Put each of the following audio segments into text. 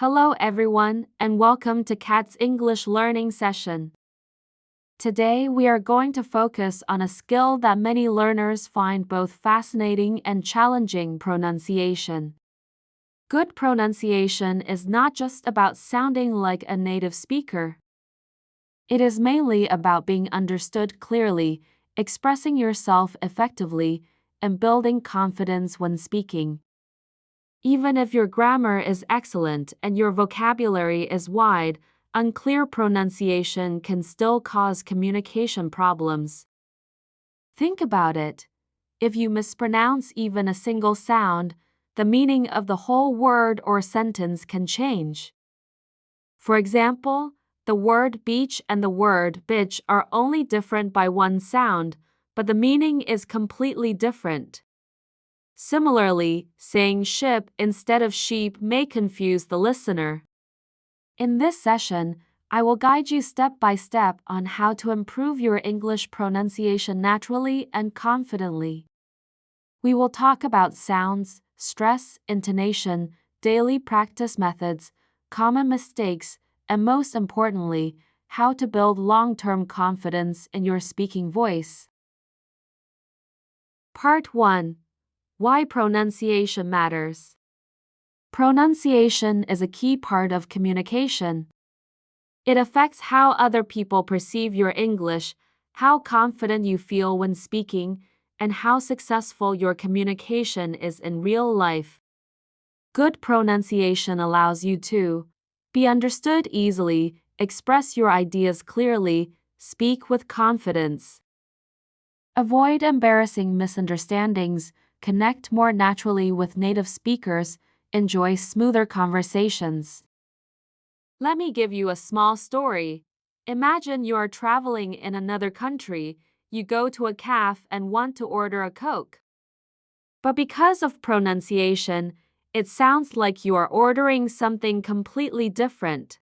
Hello everyone, and welcome to Kat's English learning session. Today we are going to focus on a skill that many learners find both fascinating and challenging: pronunciation. Good pronunciation is not just about sounding like a native speaker. It is mainly about being understood clearly, expressing yourself effectively, and building confidence when speaking. Even if your grammar is excellent and your vocabulary is wide, unclear pronunciation can still cause communication problems. Think about it. If you mispronounce even a single sound, the meaning of the whole word or sentence can change. For example, the word beach and the word bitch are only different by one sound, but the meaning is completely different. Similarly, saying ship instead of sheep may confuse the listener. In this session, I will guide you step by step on how to improve your English pronunciation naturally and confidently. We will talk about sounds, stress, intonation, daily practice methods, common mistakes, and most importantly, how to build long-term confidence in your speaking voice. Part 1. Why pronunciation matters. Pronunciation is a key part of communication. It affects how other people perceive your English, how confident you feel when speaking, and how successful your communication is in real life. Good pronunciation allows you to be understood easily, express your ideas clearly, speak with confidence, avoid embarrassing misunderstandings, connect more naturally with native speakers, enjoy smoother conversations. Let me give you a small story. Imagine you are traveling in another country, you go to a cafe and want to order a Coke. But because of pronunciation, it sounds like you are ordering something completely different.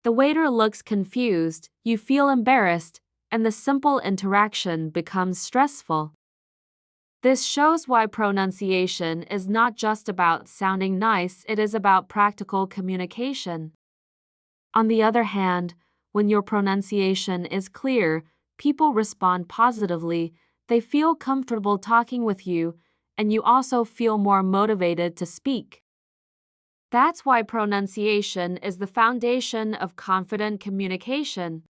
The waiter looks confused, you feel embarrassed, and the simple interaction becomes stressful. This shows why pronunciation is not just about sounding nice, it is about practical communication. On the other hand, when your pronunciation is clear, people respond positively, they feel comfortable talking with you, and you also feel more motivated to speak. That's why pronunciation is the foundation of confident communication.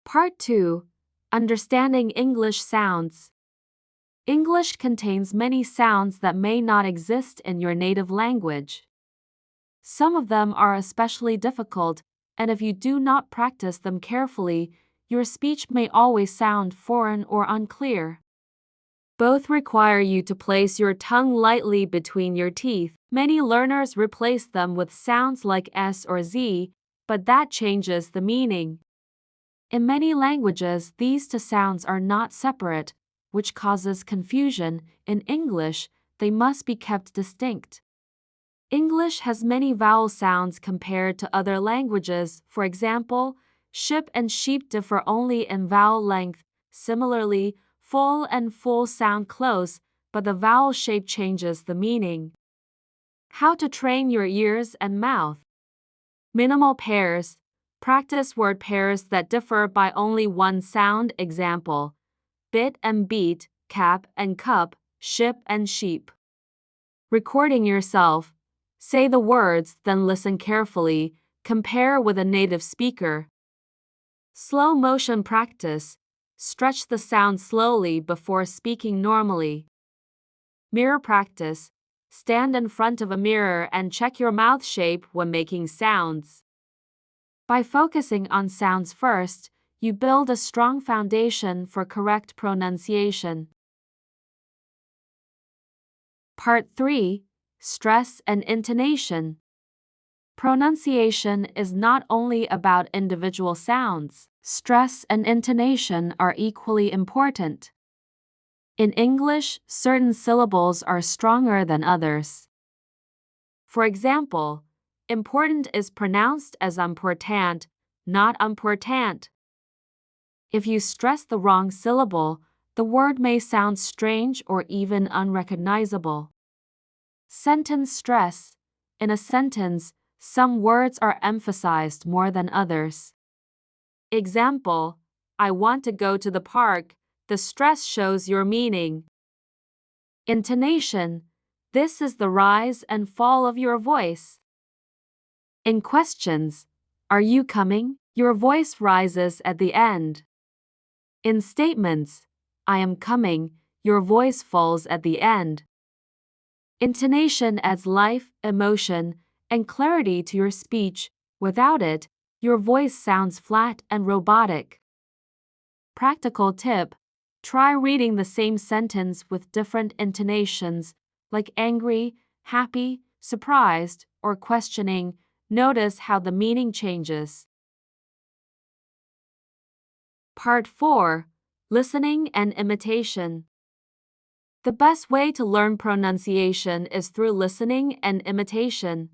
Part 2. Understanding English sounds. English contains many sounds that may not exist in your native language. Some of them are especially difficult, and if you do not practice them carefully, your speech may always sound foreign or unclear. Both require you to place your tongue lightly between your teeth. Many learners replace them with sounds like S or Z, but that changes the meaning. In many languages, these two sounds are not separate, which causes confusion. In English, they must be kept distinct. English has many vowel sounds compared to other languages. For example, ship and sheep differ only in vowel length. Similarly, full and full sound close, but the vowel shape changes the meaning. How to train your ears and mouth. Minimal pairs. Practice word pairs that differ by only one sound. Example: bit and beat, cap and cup, ship and sheep. Recording yourself. Say the words, then listen carefully. Compare with a native speaker. Slow motion practice. Stretch the sound slowly before speaking normally. Mirror practice. Stand in front of a mirror and check your mouth shape when making sounds. By focusing on sounds first, you build a strong foundation for correct pronunciation. Part 3. Stress and intonation. Pronunciation is not only about individual sounds. Stress and intonation are equally important. In English, certain syllables are stronger than others. For example, important is pronounced as important, not important. If you stress the wrong syllable, the word may sound strange or even unrecognizable. Sentence stress. In a sentence, some words are emphasized more than others. Example, I want to go to the park. The stress shows your meaning. Intonation. This is the rise and fall of your voice. In questions, are you coming? Your voice rises at the end. In statements, I am coming, your voice falls at the end. Intonation adds life, emotion, and clarity to your speech. Without it, your voice sounds flat and robotic. Practical tip: try reading the same sentence with different intonations, like angry, happy, surprised, or questioning. Notice how the meaning changes. Part 4. Listening and imitation. The best way to learn pronunciation is through listening and imitation.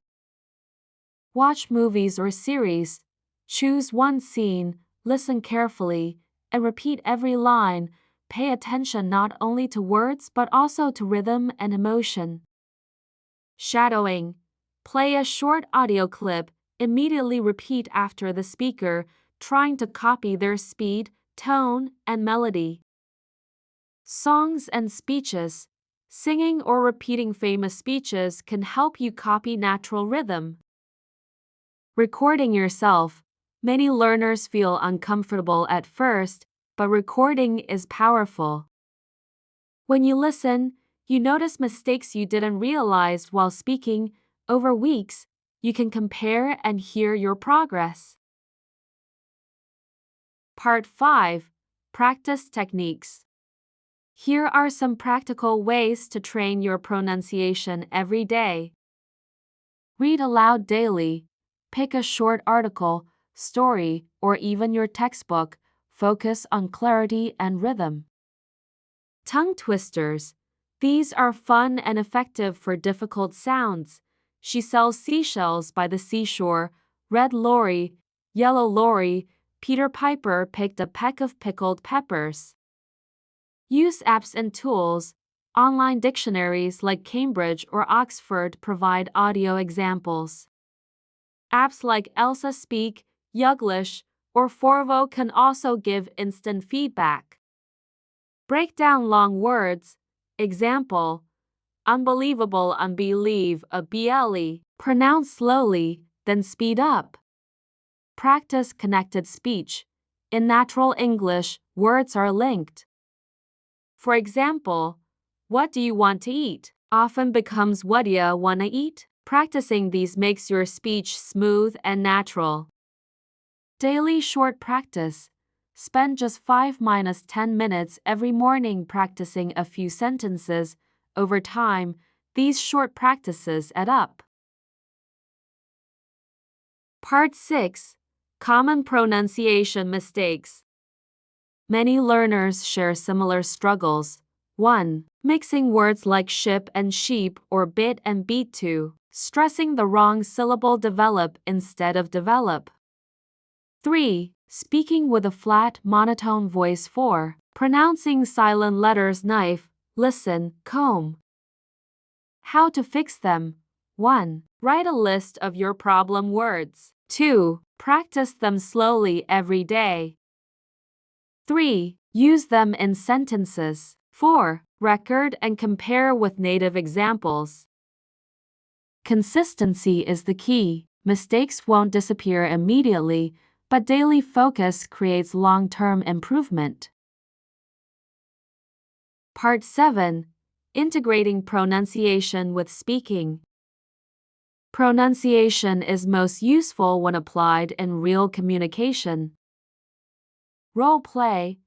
Watch movies or series. Choose one scene, listen carefully, and repeat every line. Pay attention not only to words but also to rhythm and emotion. Shadowing. Play a short audio clip, immediately repeat after the speaker, trying to copy their speed, tone, and melody. Songs and speeches. Singing or repeating famous speeches can help you copy natural rhythm. Recording yourself. Many learners feel uncomfortable at first, but recording is powerful. When you listen, you notice mistakes you didn't realize while speaking. Over weeks, you can compare and hear your progress. Part 5. Practice techniques. Here are some practical ways to train your pronunciation every day. Read aloud daily. Pick a short article, story, or even your textbook. Focus on clarity and rhythm. Tongue twisters. These are fun and effective for difficult sounds. She sells seashells by the seashore. Red lorry, yellow lorry. Peter Piper picked a peck of pickled peppers. Use apps and tools. Online dictionaries like Cambridge or Oxford provide audio examples. Apps like Elsa Speak, Youglish, or Forvo can also give instant feedback. Break down long words. Example, unbelievable, unbelieve, a ble. Pronounce slowly, then speed up. Practice connected speech. In natural English, words are linked. For example, what do you want to eat? Often becomes what do you wanna eat? Practicing these makes your speech smooth and natural. Daily short practice. Spend just 5-10 minutes every morning practicing a few sentences. Over time, these short practices add up. Part 6. Common pronunciation mistakes. Many learners share similar struggles. 1. Mixing words like ship and sheep or bit and beat. 2. Stressing the wrong syllable, develop instead of develop. 3. Speaking with a flat, monotone voice. 4. Pronouncing silent letters, knife, listen, comb. How to fix them. 1. Write a list of your problem words. 2. Practice them slowly every day. 3. Use them in sentences. 4. Record and compare with native examples. Consistency is the key. Mistakes won't disappear immediately, but daily focus creates long-term improvement. Part 7. Integrating pronunciation with speaking. Pronunciation is most useful when applied in real communication. Role play.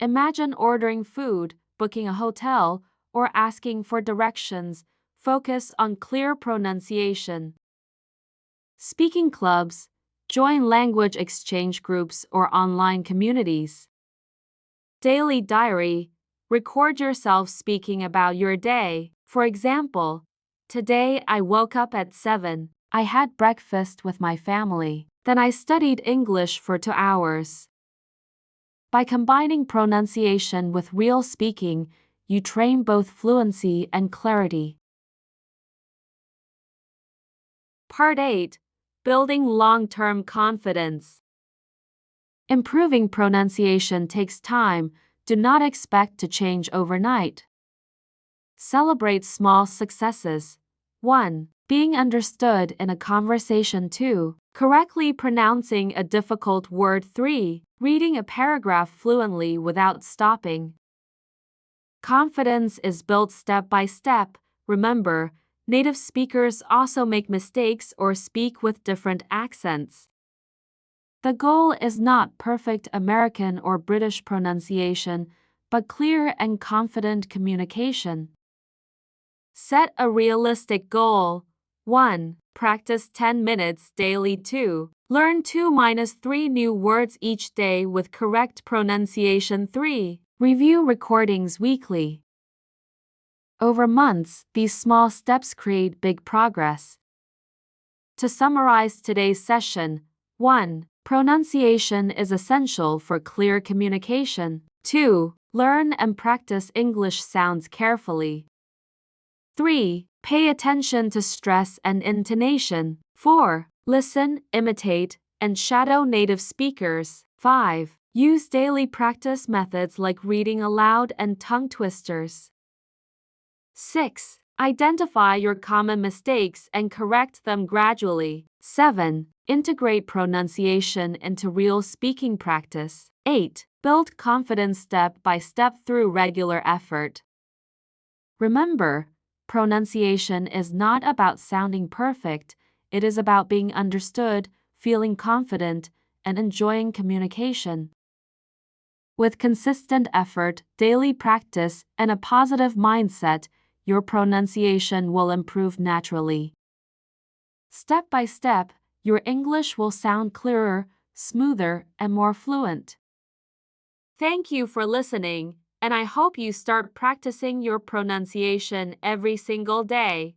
Imagine ordering food, booking a hotel, or asking for directions. Focus on clear pronunciation. Speaking clubs. Join language exchange groups or online communities. Daily diary. Record yourself speaking about your day. For example, today I woke up at 7. I had breakfast with my family. Then I studied English for 2 hours. By combining pronunciation with real speaking, you train both fluency and clarity. Part 8. Building long-term confidence. Improving pronunciation takes time. Do not expect to change overnight. Celebrate small successes. 1. Being understood in a conversation. 2. Correctly pronouncing a difficult word. 3. Reading a paragraph fluently without stopping. Confidence is built step by step. Remember, native speakers also make mistakes or speak with different accents. The goal is not perfect American or British pronunciation, but clear and confident communication. Set a realistic goal. 1. Practice 10 minutes daily. 2. Learn 2-3 new words each day with correct pronunciation. 3. Review recordings weekly. Over months, these small steps create big progress. To summarize today's session, 1. Pronunciation is essential for clear communication. 2. Learn and practice English sounds carefully. 3. Pay attention to stress and intonation. 4. Listen, imitate, and shadow native speakers. 5. Use daily practice methods like reading aloud and tongue twisters. 6. Identify your common mistakes and correct them gradually. 7. Integrate pronunciation into real speaking practice. 8. Build confidence step by step through regular effort. Remember, pronunciation is not about sounding perfect, it is about being understood, feeling confident, and enjoying communication. With consistent effort, daily practice, and a positive mindset, your pronunciation will improve naturally. Step by step, your English will sound clearer, smoother, and more fluent. Thank you for listening, and I hope you start practicing your pronunciation every single day.